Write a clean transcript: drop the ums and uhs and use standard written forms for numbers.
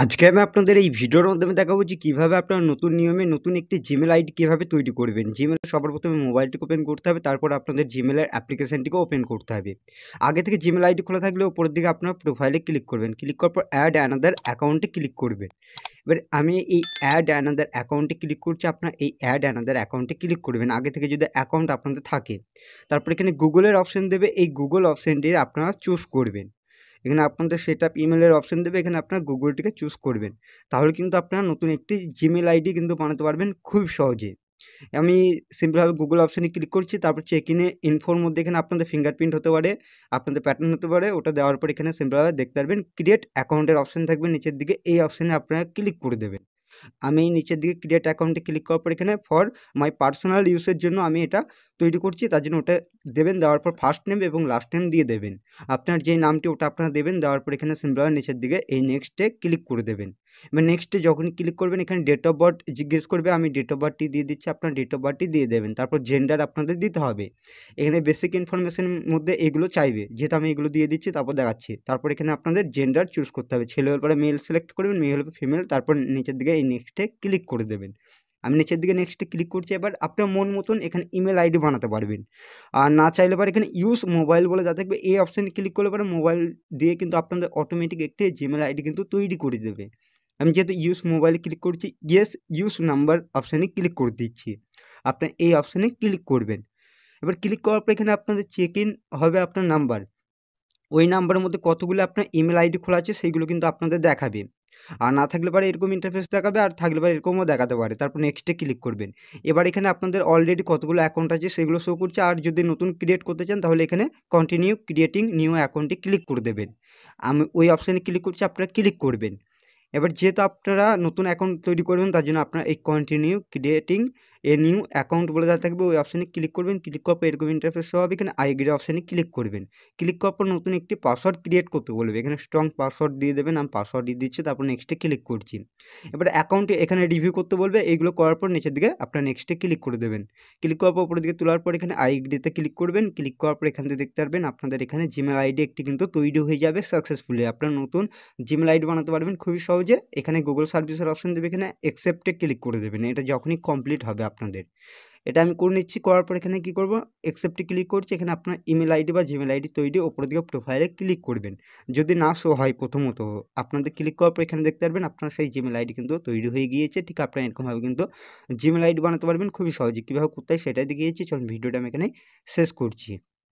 আজকে আমি আপনাদের এই ভিডিওর মাধ্যমে দেখাবো যে কিভাবে আপনার নতুন নিয়মে নতুন একটি জিমেল আইডি কিভাবে তৈরি করবেন। জিমেল সবার প্রথমে মোবাইলটিকে ওপেন করতে হবে, তারপর আপনাদের জিমেলের অ্যাপ্লিকেশনটিকে ওপেন করতে হবে। আগে থেকে জিমেল আইডি খোলা থাকলে উপরের দিকে আপনার প্রোফাইলে ক্লিক করবেন, ক্লিক করার পর অ্যাড অ্যানাদার অ্যাকাউন্টে ক্লিক করবেন। এবার আমি এই অ্যাড অ্যানাদার অ্যাকাউন্টে ক্লিক করছি, আপনার এই অ্যাড অ্যানাদার অ্যাকাউন্টে ক্লিক করবেন আগে থেকে যদি অ্যাকাউন্ট আপনাদের থাকে। তারপর এখানে গুগলের অপশন দেবে, এই গুগল অপশনটি আপনারা চুজ করবেন। এখানে আপনাদের সেটআপ ইমেলের অপশন দেবে, এখানে আপনার গুগলটিকে চুজ করবেন। তাহলে কিন্তু আপনারা নতুন একটি জিমেল আইডি কিন্তু বানাতে পারবেন খুব সহজে। আমি সিম্পলভাবে গুগল অপশনে ক্লিক করছি, তারপর চেক ইনে ইনফোর মধ্যে এখানে আপনাদের ফিঙ্গারপ্রিন্ট হতে পারে, আপনাদের প্যাটার্ন হতে পারে, ওটা দেওয়ার পর এখানে সিম্পলভাবে দেখতে পারবেন ক্রিয়েট অ্যাকাউন্টের অপশন থাকবে নিচের দিকে, এই অপশনে আপনারা ক্লিক করে দেবেন। আমি নিচের দিকে ক্রিয়েট অ্যাকাউন্টে ক্লিক করার পর এখানে ফর মাই পার্সোনাল ইউজের জন্য আমি এটা তৈরি করছি, তার জন্য ওটা দেবেন। দেওয়ার পর ফার্স্ট নেম এবং লাস্ট নেম দিয়ে দেবেন, আপনার যে নামটি ওটা আপনারা দেবেন। দেওয়ার পর এখানে সিম্পল নিচের দিকে এই নেক্সটে ক্লিক করে দেবেন। এবার নেক্সটে যখনই ক্লিক করবেন এখানে ডেট অফ বার্থ জিজ্ঞেস করবে, আমি ডেট অফ বার্থটি দিয়ে দিচ্ছি, আপনার ডেট অফ বার্থটি দিয়ে দেবেন। তারপর জেন্ডার আপনাদের দিতে হবে, এখানে বেসিক ইনফরমেশনের মধ্যে এগুলো চাইবে, যেহেতু আমি এগুলো দিয়ে দিচ্ছি তারপর দেখাচ্ছি। তারপর এখানে আপনাদের জেন্ডার চুজ করতে হবে, ছেলে হলে পরে মেল সিলেক্ট করবেন, মেয়ে হলে ফিমেল, তারপর নিচের দিকে এই নেক্সটে ক্লিক করে দেবেন। আমি নিচের দিকে নেক্সটে ক্লিক করছি। এবার আপনার মন মতন এখানে ইমেল আইডি বানাতে পারবেন, আর না চাইলে পরে এখানে ইউজ মোবাইল বলে যা থাকবে এই অপশানে ক্লিক করলে পরে মোবাইল দিয়ে কিন্তু আপনাদের অটোমেটিক একটি জিমেল আইডি কিন্তু তৈরি করে দেবে। আমি যেহেতু ইউজ মোবাইলে ক্লিক করছি, ইয়েস ইউজ নাম্বার অপশানে ক্লিক করে দিচ্ছি, আপনার এই অপশানে ক্লিক করবেন। এবার ক্লিক করার পর এখানে আপনাদের চেক ইন হবে আপনার নাম্বার, ওই নাম্বারের মধ্যে কতগুলো আপনার ইমেল আইডি খোলা আছে সেইগুলো কিন্তু আপনাদের দেখাবে। আর না থাকলে পরে এরকম ইন্টারফেস দেখাবে, আর থাকলে পরে এরকমও দেখাতে পারে। তারপর নেক্সটে ক্লিক করবেন। এবার এখানে আপনাদের অলরেডি কতগুলো অ্যাকাউন্ট আছে সেগুলো শো করছে, আর যদি নতুন ক্রিয়েট করতে চান তাহলে এখানে কন্টিনিউ ক্রিয়েটিং নিউ অ্যাকাউন্টে ক্লিক করে দেবেন। আমি ওই অপশানে ক্লিক করছি, আপনারা ক্লিক করবেন। এবার যেহেতু আপনারা নতুন অ্যাকাউন্ট তৈরি করবেন তার জন্য আপনারা এই continue creating a new account বলে দেওয়া থাকবে, ওই অপশানে ক্লিক করবেন। ক্লিক করার পর এরকম ইন্টারফেস শো হবে, এখানে আই এগ্রি অপশানে ক্লিক করবেন। ক্লিক করার পর নতুন একটি পাসওয়ার্ড ক্রিয়েট করতে বলবে, এখানে স্ট্রং পাসওয়ার্ড দিয়ে দেবেন, আমি পাসওয়ার্ড দিয়ে দিচ্ছি, তারপর নেক্সটে ক্লিক করছি। এবার অ্যাকাউন্টে এখানে রিভিউ করতে বলবে, এইগুলো করার পর নিচের দিকে আপনার নেক্সটে ক্লিক করে দেবেন। ক্লিক করার পর উপরের দিকে তোলার পর এখানে আই এগ্রিতে ক্লিক করবেন। ক্লিক করার পর এখান থেকে দেখতে পারবেন আপনাদের এখানে জিমেল আইডি একটি কিন্তু তৈরি হয়ে যাবে সাকসেসফুলি। আপনার নতুন জিমেল আইডি বানাতে পারবেন খুবই সহজে। এখানে গুগল সার্ভিসের অপশন দেবে, এখানে অ্যাকসেপ্টে ক্লিক করে দেবেন, এটা যখনই কমপ্লিট হবে আপনাদের। এটা আমি করে নিচ্ছি, করার পর এখানে কী করবো, অ্যাকসেপ্টে ক্লিক করছি। এখানে আপনার ইমেল আইডি বা জিমেল আইডি তৈরি ওপরের দিকে প্রোফাইলে ক্লিক করবেন। যদি না শো হয় প্রথমত, আপনাদের ক্লিক করার পর এখানে দেখতে পারবেন আপনার সেই জিমেল আইডি কিন্তু তৈরি হয়ে গিয়েছে। ঠিক আপনারা এরকমভাবে কিন্তু জিমেল আইডি বানাতে পারবেন খুবই সহজে। কীভাবে করতে হয় সেটাই দেখিয়েছি। চলুন ভিডিওটা আমি এখানে শেষ করছি।